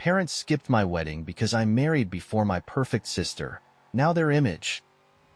parents skipped my wedding because I married before my perfect sister. Now their image.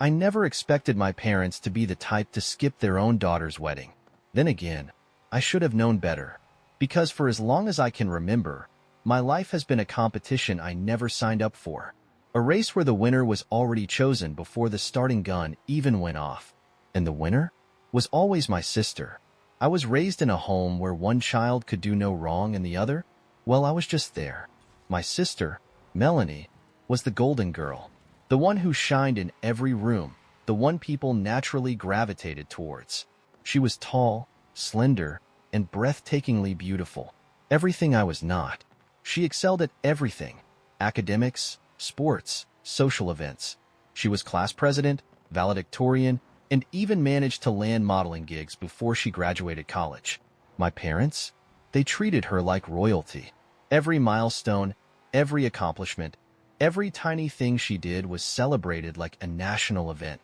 I never expected my parents to be the type to skip their own daughter's wedding. Then again, I should have known better. Because for as long as I can remember, my life has been a competition I never signed up for. A race where the winner was already chosen before the starting gun even went off. And the winner was always my sister. I was raised in a home where one child could do no wrong and the other, well, I was just there. My sister, Melanie, was the golden girl. The one who shined in every room, the one people naturally gravitated towards. She was tall, slender, and breathtakingly beautiful. Everything I was not. She excelled at everything: academics, sports, social events. She was class president, valedictorian, and even managed to land modeling gigs before she graduated college. My parents? They treated her like royalty. Every milestone, every accomplishment, every tiny thing she did was celebrated like a national event.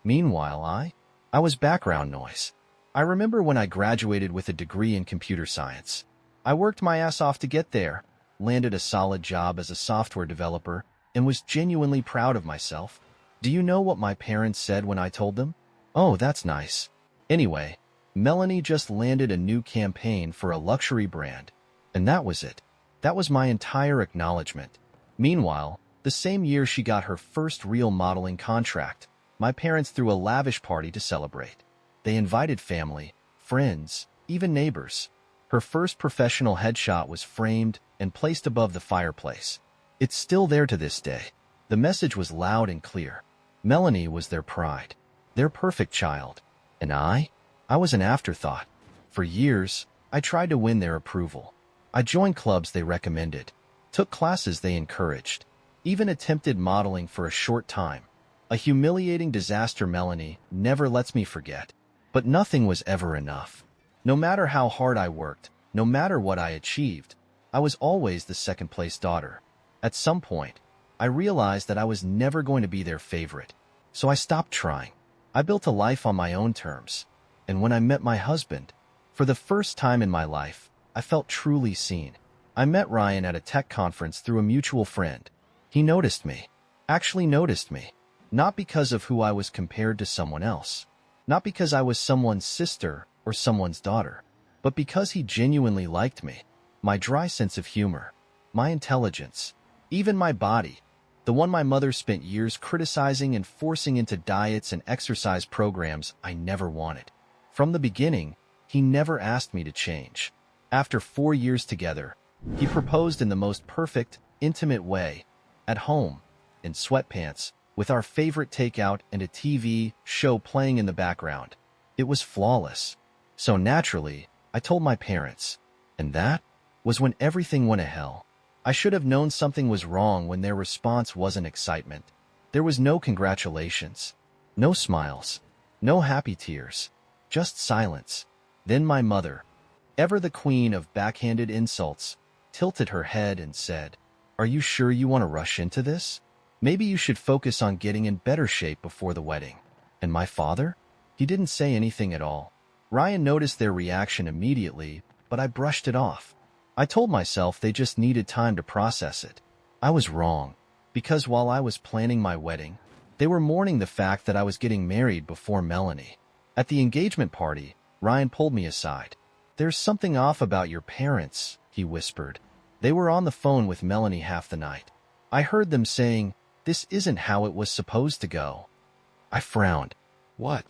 Meanwhile, I was background noise. I remember when I graduated with a degree in computer science. I worked my ass off to get there, landed a solid job as a software developer, and was genuinely proud of myself. Do you know what my parents said when I told them? Oh, that's nice. Anyway, Melanie just landed a new campaign for a luxury brand. And that was it. That was my entire acknowledgement. Meanwhile, the same year she got her first real modeling contract, my parents threw a lavish party to celebrate. They invited family, friends, even neighbors. Her first professional headshot was framed and placed above the fireplace. It's still there to this day. The message was loud and clear. Melanie was their pride, their perfect child. And I was an afterthought. For years, I tried to win their approval. I joined clubs they recommended, took classes they encouraged, even attempted modeling for a short time. A humiliating disaster Melanie never lets me forget. But nothing was ever enough. No matter how hard I worked, no matter what I achieved, I was always the second-place daughter. At some point, I realized that I was never going to be their favorite, so I stopped trying. I built a life on my own terms, and when I met my husband, for the first time in my life, I felt truly seen. I met Ryan at a tech conference through a mutual friend. He noticed me, actually noticed me, not because of who I was compared to someone else, not because I was someone's sister or someone's daughter, but because he genuinely liked me, my dry sense of humor, my intelligence, even my body, the one my mother spent years criticizing and forcing into diets and exercise programs I never wanted. From the beginning, he never asked me to change. After 4 years together, he proposed in the most perfect, intimate way, at home, in sweatpants, with our favorite takeout and a TV show playing in the background. It was flawless. So naturally, I told my parents, and that was when everything went to hell. I should have known something was wrong when their response wasn't excitement. There was no congratulations, no smiles, no happy tears, just silence. Then my mother, ever the queen of backhanded insults, tilted her head and said, "Are you sure you want to rush into this? Maybe you should focus on getting in better shape before the wedding." And my father? He didn't say anything at all. Ryan noticed their reaction immediately, but I brushed it off. I told myself they just needed time to process it. I was wrong, because while I was planning my wedding, they were mourning the fact that I was getting married before Melanie. At the engagement party, Ryan pulled me aside. "There's something off about your parents," he whispered. They were on the phone with Melanie half the night. I heard them saying, "This isn't how it was supposed to go." I frowned. "What?"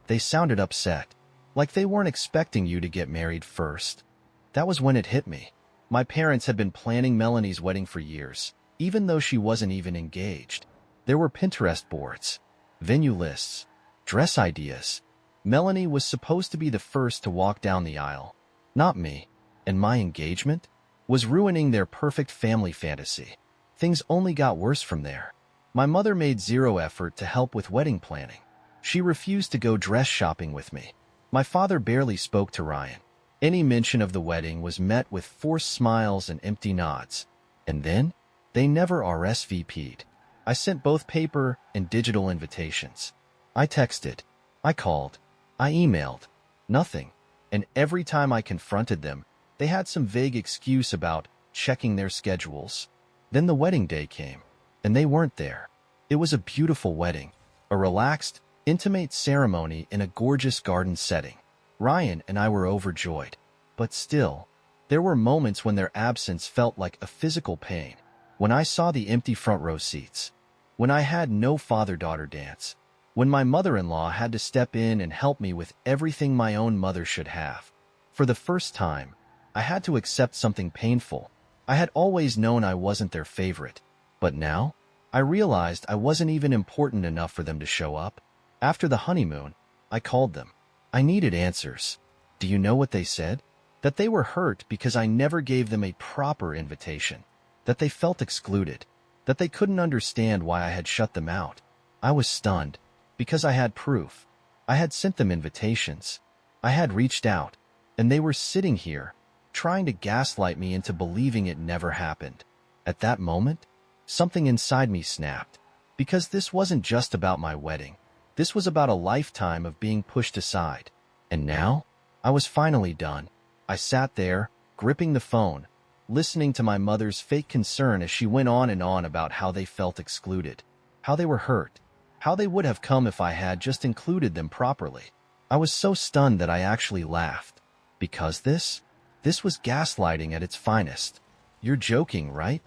They sounded upset, like they weren't expecting you to get married first. That was when it hit me. My parents had been planning Melanie's wedding for years, even though she wasn't even engaged. There were Pinterest boards, venue lists, dress ideas. Melanie was supposed to be the first to walk down the aisle, not me, and my engagement was ruining their perfect family fantasy. Things only got worse from there. My mother made zero effort to help with wedding planning. She refused to go dress shopping with me. My father barely spoke to Ryan. Any mention of the wedding was met with forced smiles and empty nods. And then, they never RSVP'd. I sent both paper and digital invitations. I texted. I called. I emailed. Nothing. And every time I confronted them, they had some vague excuse about, checking their schedules. Then the wedding day came, and they weren't there. It was a beautiful wedding, a relaxed, intimate ceremony in a gorgeous garden setting. Ryan and I were overjoyed, but still, there were moments when their absence felt like a physical pain. When I saw the empty front row seats, when I had no father-daughter dance, when my mother-in-law had to step in and help me with everything my own mother should have. For the first time, I had to accept something painful. I had always known I wasn't their favorite, but now, I realized I wasn't even important enough for them to show up. After the honeymoon, I called them. I needed answers. Do you know what they said? That they were hurt because I never gave them a proper invitation. That they felt excluded. That they couldn't understand why I had shut them out. I was stunned, because I had proof. I had sent them invitations. I had reached out, and they were sitting here, trying to gaslight me into believing it never happened. At that moment, something inside me snapped, because this wasn't just about my wedding. This was about a lifetime of being pushed aside. And now, I was finally done. I sat there, gripping the phone, listening to my mother's fake concern as she went on and on about how they felt excluded, how they were hurt, how they would have come if I had just included them properly. I was so stunned that I actually laughed. Because this was gaslighting at its finest. You're joking, right?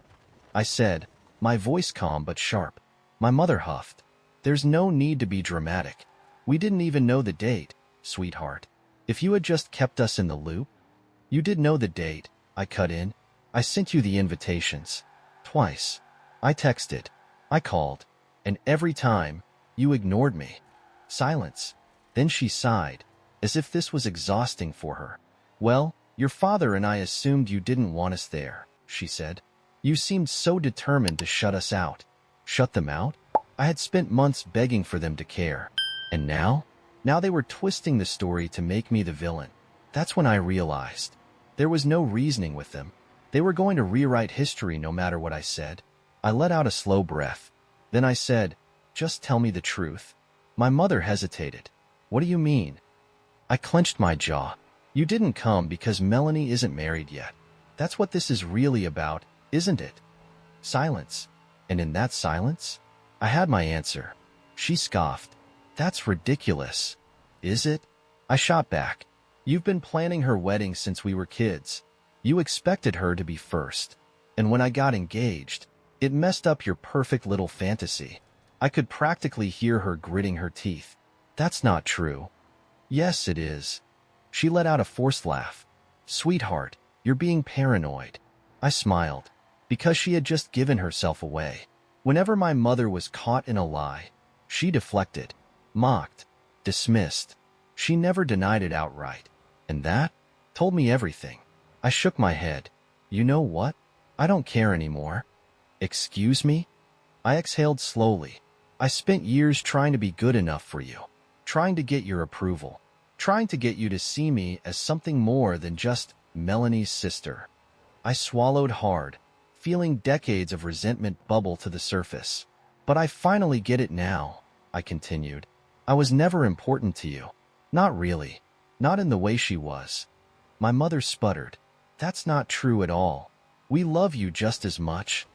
I said, my voice calm but sharp. My mother huffed. There's no need to be dramatic. We didn't even know the date, sweetheart. If you had just kept us in the loop. You did know the date, I cut in. I sent you the invitations. Twice. I texted. I called. And every time, you ignored me. Silence. Then she sighed, as if this was exhausting for her. Well, your father and I assumed you didn't want us there, she said. You seemed so determined to shut us out. Shut them out? I had spent months begging for them to care. And now? Now they were twisting the story to make me the villain. That's when I realized. There was no reasoning with them. They were going to rewrite history no matter what I said. I let out a slow breath. Then I said, just tell me the truth. My mother hesitated. What do you mean? I clenched my jaw. You didn't come because Melanie isn't married yet. That's what this is really about, isn't it? Silence. And in that silence, I had my answer. She scoffed. That's ridiculous. Is it? I shot back. You've been planning her wedding since we were kids. You expected her to be first. And when I got engaged, it messed up your perfect little fantasy. I could practically hear her gritting her teeth. That's not true. Yes, it is. She let out a forced laugh. Sweetheart, you're being paranoid. I smiled, because she had just given herself away. Whenever my mother was caught in a lie, she deflected, mocked, dismissed. She never denied it outright. And that told me everything. I shook my head. You know what? I don't care anymore. Excuse me? I exhaled slowly. I spent years trying to be good enough for you, trying to get your approval, trying to get you to see me as something more than just Melanie's sister. I swallowed hard, feeling decades of resentment bubble to the surface. But I finally get it now, I continued. I was never important to you. Not really. Not in the way she was. My mother sputtered. That's not true at all. We love you just as much.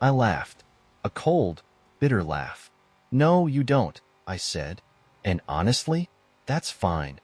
I laughed. A cold, bitter laugh. No, you don't, I said. And honestly, that's fine.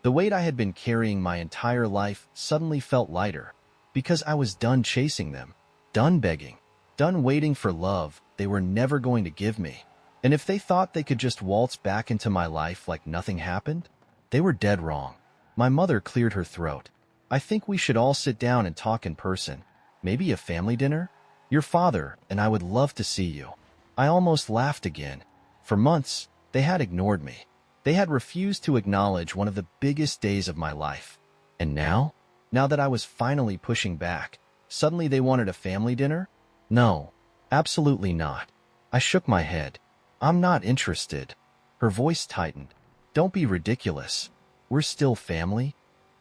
The weight I had been carrying my entire life suddenly felt lighter, because I was done chasing them, done begging, done waiting for love they were never going to give me. And if they thought they could just waltz back into my life like nothing happened, they were dead wrong. My mother cleared her throat. I think we should all sit down and talk in person. Maybe a family dinner? Your father and I would love to see you. I almost laughed again. For months, they had ignored me. They had refused to acknowledge one of the biggest days of my life. And now that I was finally pushing back, suddenly they wanted a family dinner? No, absolutely not. I shook my head. I'm not interested. Her voice tightened. Don't be ridiculous. We're still family?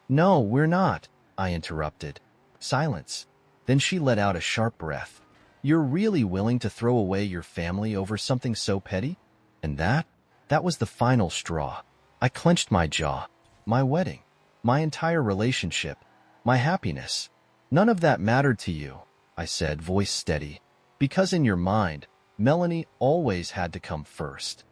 No, we're not, I interrupted. Silence. Then she let out a sharp breath. You're really willing to throw away your family over something so petty? And that was the final straw. I clenched my jaw. My wedding, my entire relationship, my happiness. None of that mattered to you, I said, voice steady. Because in your mind, Melanie always had to come first.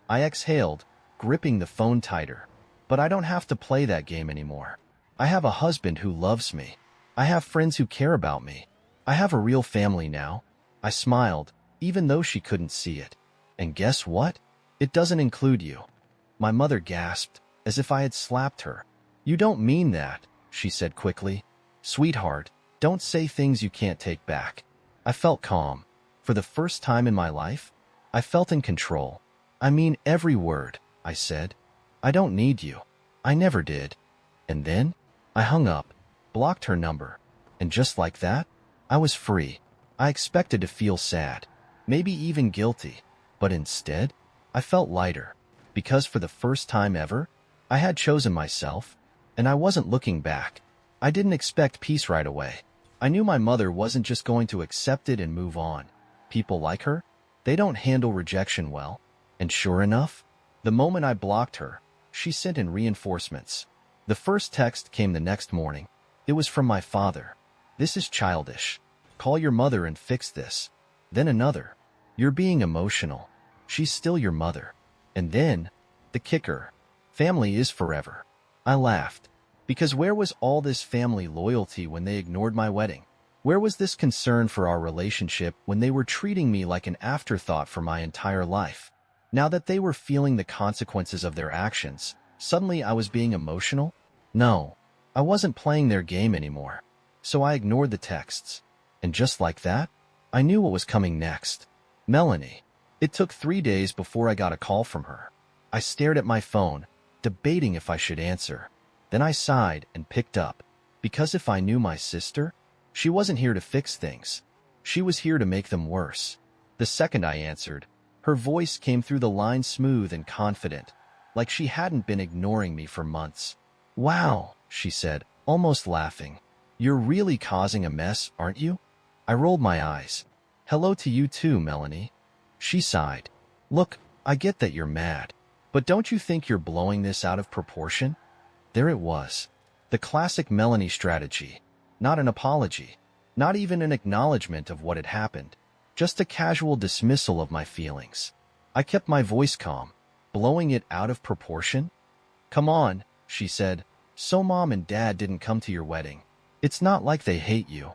I exhaled, gripping the phone tighter. But I don't have to play that game anymore. I have a husband who loves me. I have friends who care about me. I have a real family now. I smiled, even though she couldn't see it. And guess what? It doesn't include you. My mother gasped, as if I had slapped her. You don't mean that, she said quickly. Sweetheart, don't say things you can't take back. I felt calm. For the first time in my life, I felt in control. I mean every word, I said. I don't need you. I never did. And then, I hung up, blocked her number. And just like that, I was free. I expected to feel sad, maybe even guilty. But instead, I felt lighter. Because for the first time ever, I had chosen myself, and I wasn't looking back. I didn't expect peace right away. I knew my mother wasn't just going to accept it and move on. People like her, they don't handle rejection well. And sure enough, the moment I blocked her, she sent in reinforcements. The first text came the next morning. It was from my father. This is childish. Call your mother and fix this. Then another. You're being emotional. She's still your mother. And then, the kicker. Family is forever. I laughed. Because where was all this family loyalty when they ignored my wedding? Where was this concern for our relationship when they were treating me like an afterthought for my entire life? Now that they were feeling the consequences of their actions, suddenly I was being emotional? No, I wasn't playing their game anymore. So I ignored the texts. And just like that, I knew what was coming next. Melanie. It took 3 days before I got a call from her. I stared at my phone, debating if I should answer. Then I sighed and picked up. Because if I knew my sister, she wasn't here to fix things. She was here to make them worse. The second I answered, her voice came through the line smooth and confident, like she hadn't been ignoring me for months. Wow, she said, almost laughing. You're really causing a mess, aren't you? I rolled my eyes. Hello to you too, Melanie. She sighed. Look, I get that you're mad, but don't you think you're blowing this out of proportion? There it was. The classic Melanie strategy. Not an apology. Not even an acknowledgement of what had happened. Just a casual dismissal of my feelings. I kept my voice calm. Blowing it out of proportion? Come on, she said. So Mom and Dad didn't come to your wedding. It's not like they hate you.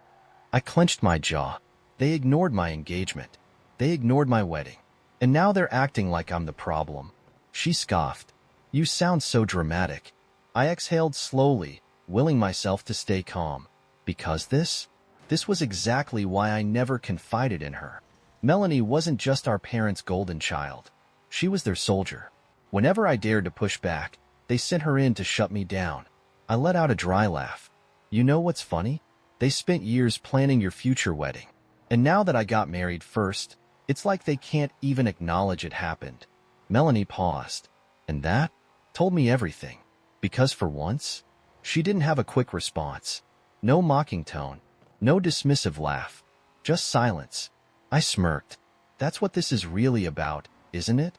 I clenched my jaw. They ignored my engagement. They ignored my wedding. And now they're acting like I'm the problem. She scoffed. You sound so dramatic. I exhaled slowly, willing myself to stay calm. Because this was exactly why I never confided in her. Melanie wasn't just our parents' golden child. She was their soldier. Whenever I dared to push back, they sent her in to shut me down. I let out a dry laugh. You know what's funny? They spent years planning your future wedding. And now that I got married first, it's like they can't even acknowledge it happened. Melanie paused. And that told me everything. Because for once, she didn't have a quick response. No mocking tone. No dismissive laugh. Just silence. I smirked. That's what this is really about, isn't it?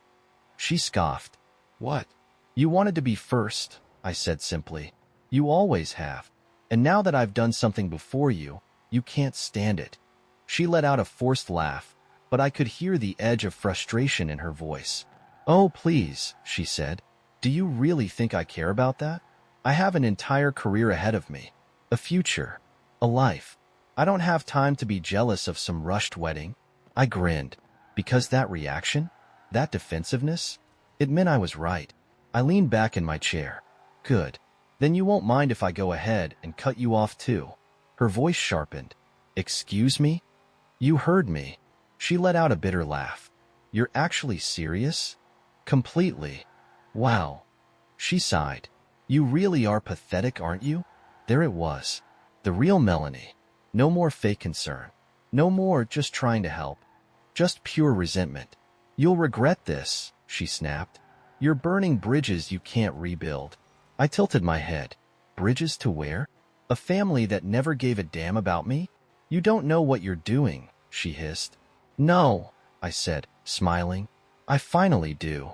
She scoffed. What? You wanted to be first, I said simply. You always have. And now that I've done something before you, you can't stand it. She let out a forced laugh, but I could hear the edge of frustration in her voice. Oh, please, she said. Do you really think I care about that? I have an entire career ahead of me. A future. A life. I don't have time to be jealous of some rushed wedding. I grinned. Because that reaction, that defensiveness, it meant I was right. I leaned back in my chair. Good. Then you won't mind if I go ahead and cut you off too. Her voice sharpened. Excuse me? You heard me. She let out a bitter laugh. You're actually serious? Completely. Wow. She sighed. You really are pathetic, aren't you? There it was. The real Melanie. No more fake concern. No more just trying to help. Just pure resentment. You'll regret this, she snapped. You're burning bridges you can't rebuild. I tilted my head. Bridges to where? A family that never gave a damn about me? You don't know what you're doing, she hissed. No, I said, smiling. I finally do.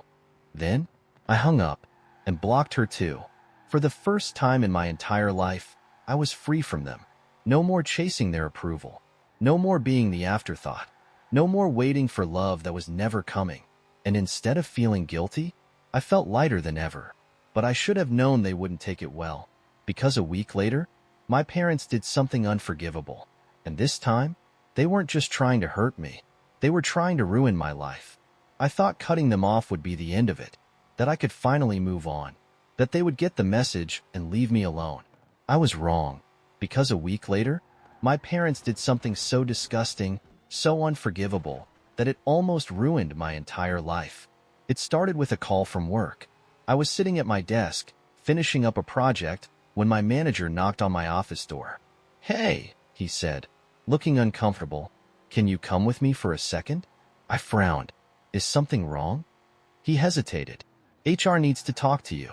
Then, I hung up and blocked her too. For the first time in my entire life, I was free from them. No more chasing their approval. No more being the afterthought. No more waiting for love that was never coming. And instead of feeling guilty, I felt lighter than ever. But I should have known they wouldn't take it well. Because a week later, my parents did something unforgivable. And this time, they weren't just trying to hurt me. They were trying to ruin my life. I thought cutting them off would be the end of it, that I could finally move on, that they would get the message and leave me alone. I was wrong, because a week later, my parents did something so disgusting, so unforgivable, that it almost ruined my entire life. It started with a call from work. I was sitting at my desk, finishing up a project, when my manager knocked on my office door. "Hey," he said, looking uncomfortable. "Can you come with me for a second?" I frowned. "Is something wrong?" He hesitated. "HR needs to talk to you."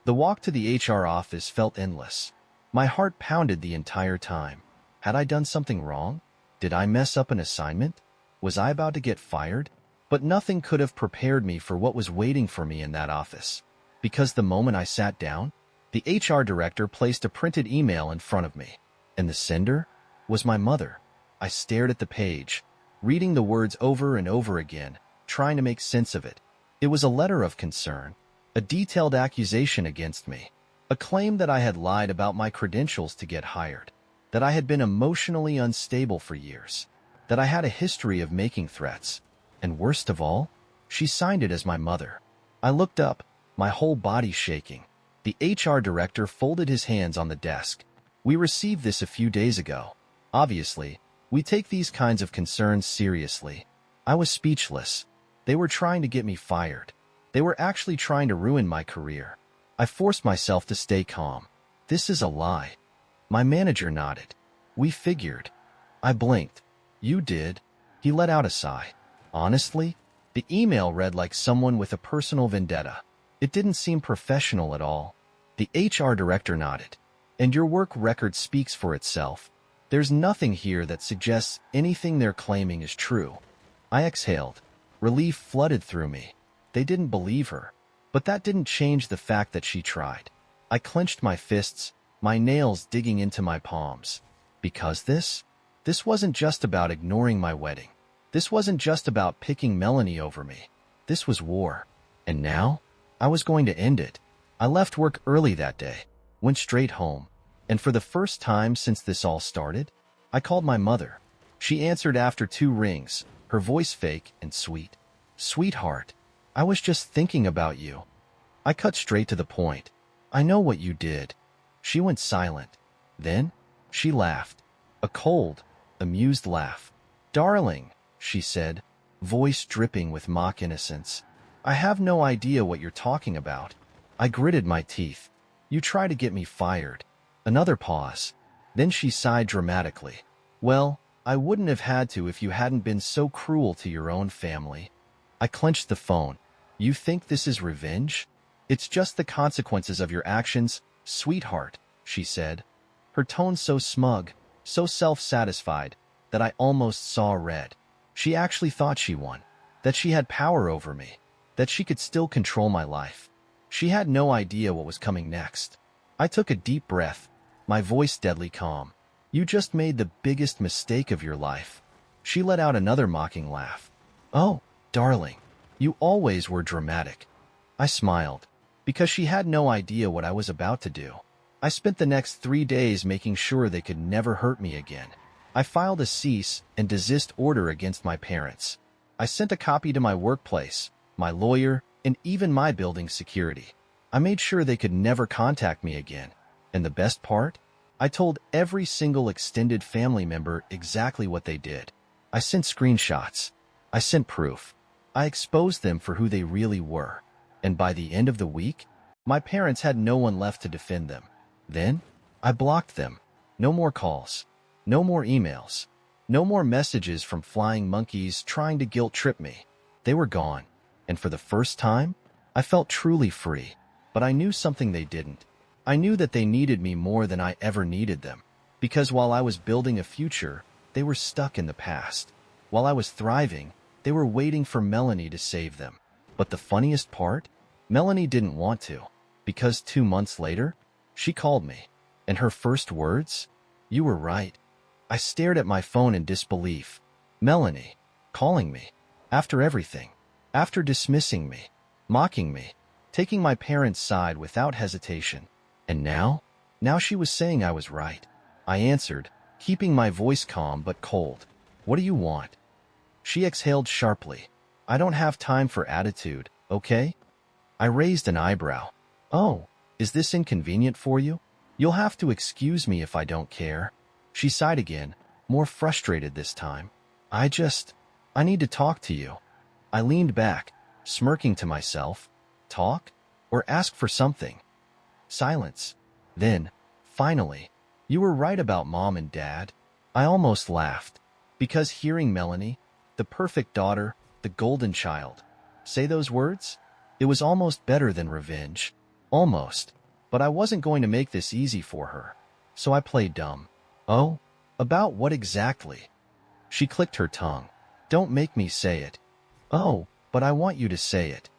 The walk to the HR office felt endless. My heart pounded the entire time. Had I done something wrong? Did I mess up an assignment? Was I about to get fired? But nothing could have prepared me for what was waiting for me in that office. Because the moment I sat down, the HR director placed a printed email in front of me. And the sender was my mother. I stared at the page, reading the words over and over again, trying to make sense of it. It was a letter of concern, a detailed accusation against me, a claim that I had lied about my credentials to get hired, that I had been emotionally unstable for years, that I had a history of making threats, and worst of all, she signed it as my mother. I looked up, my whole body shaking. The HR director folded his hands on the desk. "We received this a few days ago. Obviously, we take these kinds of concerns seriously." I was speechless. They were trying to get me fired. They were actually trying to ruin my career. I forced myself to stay calm. "This is a lie." My manager nodded. "We figured." I blinked. "You did?" He let out a sigh. Honestly, the email read like someone with a personal vendetta. It didn't seem professional at all. The HR director nodded. "And your work record speaks for itself. There's nothing here that suggests anything they're claiming is true." I exhaled. Relief flooded through me. They didn't believe her. But that didn't change the fact that she tried. I clenched my fists, my nails digging into my palms. Because this wasn't just about ignoring my wedding. This wasn't just about picking Melanie over me. This was war. And now, I was going to end it. I left work early that day, went straight home, and for the first time since this all started, I called my mother. She answered after 2 rings, her voice fake and sweet. "Sweetheart, I was just thinking about you." I cut straight to the point. "I know what you did." She went silent. Then, she laughed. A cold, amused laugh. "Darling," she said, voice dripping with mock innocence. "I have no idea what you're talking about." I gritted my teeth. "You try to get me fired." Another pause. Then she sighed dramatically. "Well, I wouldn't have had to if you hadn't been so cruel to your own family." I clenched the phone. "You think this is revenge?" "It's just the consequences of your actions, sweetheart," she said. Her tone so smug, so self-satisfied, that I almost saw red. She actually thought she won, that she had power over me, that she could still control my life. She had no idea what was coming next. I took a deep breath, my voice deadly calm. "You just made the biggest mistake of your life." She let out another mocking laugh. "Oh, darling, you always were dramatic." I smiled, because she had no idea what I was about to do. I spent the next 3 days making sure they could never hurt me again. I filed a cease and desist order against my parents. I sent a copy to my workplace, my lawyer, and even my building security. I made sure they could never contact me again. And the best part? I told every single extended family member exactly what they did. I sent screenshots. I sent proof. I exposed them for who they really were. And by the end of the week, my parents had no one left to defend them. Then, I blocked them. No more calls. No more emails. No more messages from flying monkeys trying to guilt-trip me. They were gone. And for the first time, I felt truly free. But I knew something they didn't. I knew that they needed me more than I ever needed them. Because while I was building a future, they were stuck in the past. While I was thriving, they were waiting for Melanie to save them. But the funniest part? Melanie didn't want to. Because 2 months later, she called me. And her first words? "You were right." I stared at my phone in disbelief. Melanie, calling me. After everything. After dismissing me. Mocking me. Taking my parents' side without hesitation. And now? Now she was saying I was right. I answered, keeping my voice calm but cold. What do you want? She exhaled sharply. I don't have time for attitude, okay? I raised an eyebrow. Oh, is this inconvenient for you? You'll have to excuse me if I don't care. She sighed again, more frustrated this time. I need to talk to you. I leaned back, smirking to myself. Talk? Or ask for something? Silence. Then, finally, you were right about Mom and Dad. I almost laughed, because hearing Melanie, the perfect daughter, the golden child, say those words, it was almost better than revenge. Almost. But I wasn't going to make this easy for her. So I played dumb. Oh? About what exactly? She clicked her tongue. Don't make me say it. Oh, but I want you to say it.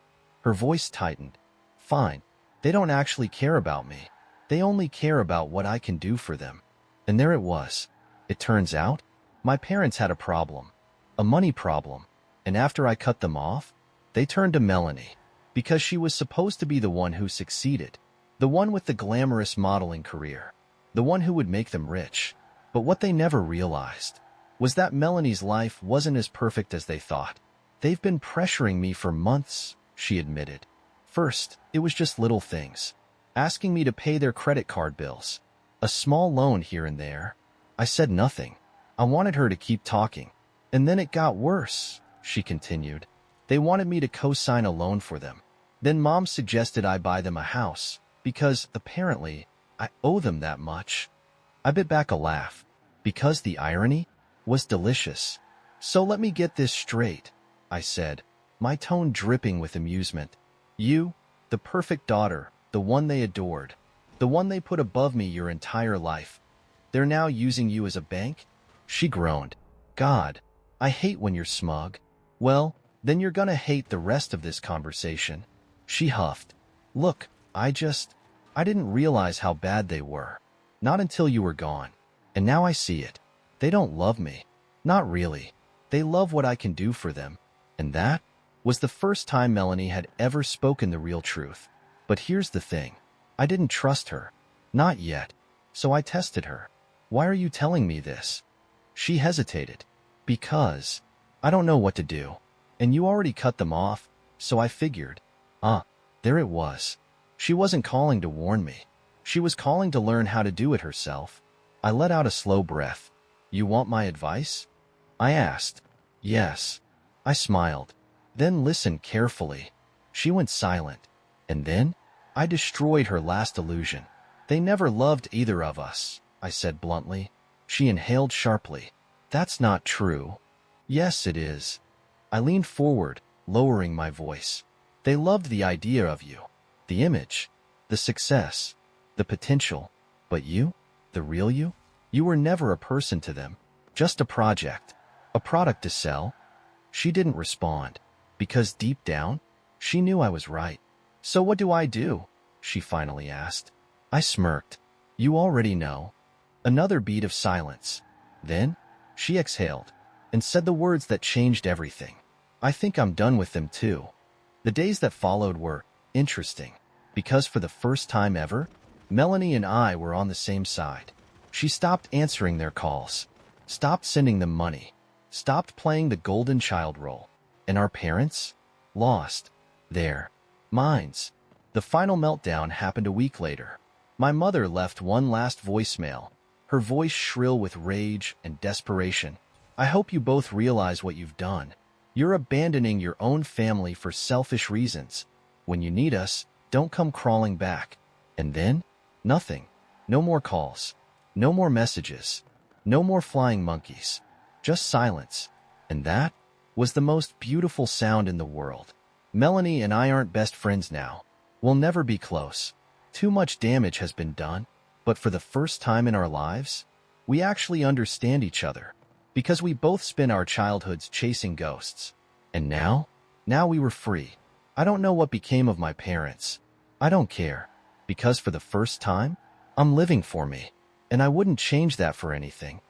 Her voice tightened. Fine. They don't actually care about me. They only care about what I can do for them. And there it was. It turns out, my parents had a problem. A money problem. And after I cut them off, they turned to Melanie. Because she was supposed to be the one who succeeded. The one with the glamorous modeling career. The one who would make them rich. But what they never realized was that Melanie's life wasn't as perfect as they thought. They've been pressuring me for months, she admitted. First, it was just little things. Asking me to pay their credit card bills. A small loan here and there. I said nothing. I wanted her to keep talking. And then it got worse, she continued. They wanted me to co-sign a loan for them. Then Mom suggested I buy them a house, because, apparently, I owe them that much. I bit back a laugh, because the irony was delicious. So let me get this straight, I said, my tone dripping with amusement. You, the perfect daughter, the one they adored, the one they put above me your entire life. They're now using you as a bank? She groaned. God, I hate when you're smug. Well, then you're gonna hate the rest of this conversation. She huffed. Look, I didn't realize how bad they were. Not until you were gone. And now I see it. They don't love me. Not really. They love what I can do for them. And that was the first time Melanie had ever spoken the real truth. But here's the thing. I didn't trust her. Not yet. So I tested her. Why are you telling me this? She hesitated. Because I don't know what to do. And you already cut them off, so I figured. There it was. She wasn't calling to warn me. She was calling to learn how to do it herself. I let out a slow breath. You want my advice? I asked. Yes. I smiled. Then listened carefully. She went silent. And then, I destroyed her last illusion. They never loved either of us, I said bluntly. She inhaled sharply. That's not true. Yes, it is. I leaned forward, lowering my voice. They loved the idea of you. The image. The success. The potential. But you? The real you? You were never a person to them. Just a project. A product to sell. She didn't respond. Because deep down, she knew I was right. So what do I do? She finally asked. I smirked. You already know. Another beat of silence. Then, she exhaled and said the words that changed everything. I think I'm done with them too. The days that followed were interesting because for the first time ever, Melanie and I were on the same side. She stopped answering their calls, stopped sending them money, stopped playing the golden child role. And our parents? Lost. Their minds. The final meltdown happened a week later. My mother left one last voicemail, her voice shrill with rage and desperation. I hope you both realize what you've done. You're abandoning your own family for selfish reasons. When you need us, don't come crawling back. And then? Nothing. No more calls. No more messages. No more flying monkeys. Just silence. And that was the most beautiful sound in the world. Melanie and I aren't best friends now. We'll never be close. Too much damage has been done. But for the first time in our lives, we actually understand each other. Because we both spent our childhoods chasing ghosts. And now we were free. I don't know what became of my parents. I don't care. Because for the first time, I'm living for me. And I wouldn't change that for anything.